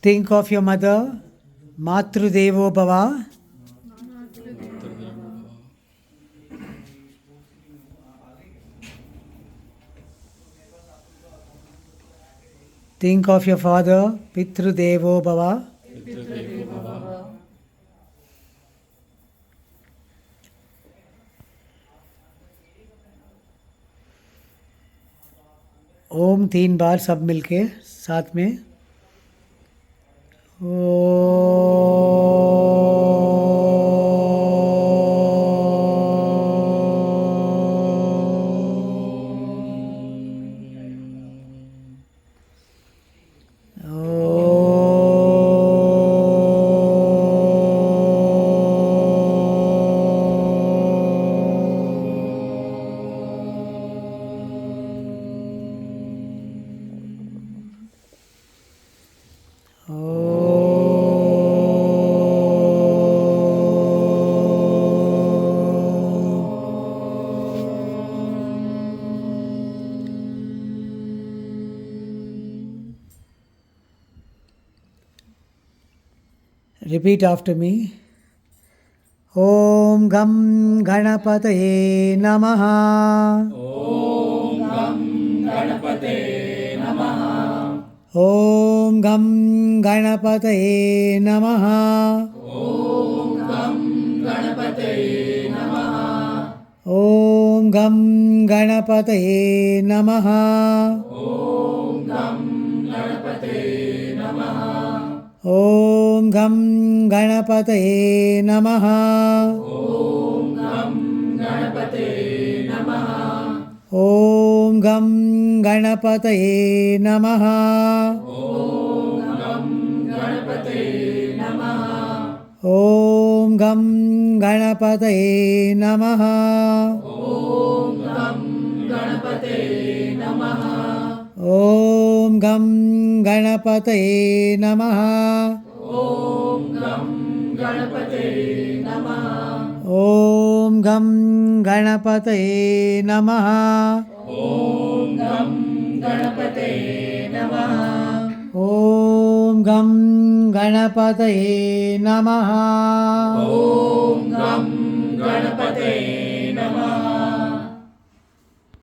Think of your mother, Matru Devo Bhava. Think of your father, Pitru Devo Bhava. ओम 3 बार सब मिलके साथ में Repeat after me. Om Gam Ganapataye Namaha. Om Gam Ganapate Namaha. Om Gam Ganapataye Namaha. Om Gam Ganapate Namaha. Om Gam Ganapataye Namaha. Om Gam Ganapate Namaha. Om Gam Ganapataye Namaha. Om Gam Ganapate Namaha. Om Gam Ganapataye Namaha. Om Gam Ganapate Namaha. Om Gam Ganapataye Namaha. Om Gam Ganapate Namaha. Om Gam Ganapataye Namaha. Om Gam Ganapate Namaha. Om Gam Ganapataye Namaha. Om Gam Ganapate Namaha. Om Gam Ganapataye Namaha. Om Gam Ganapate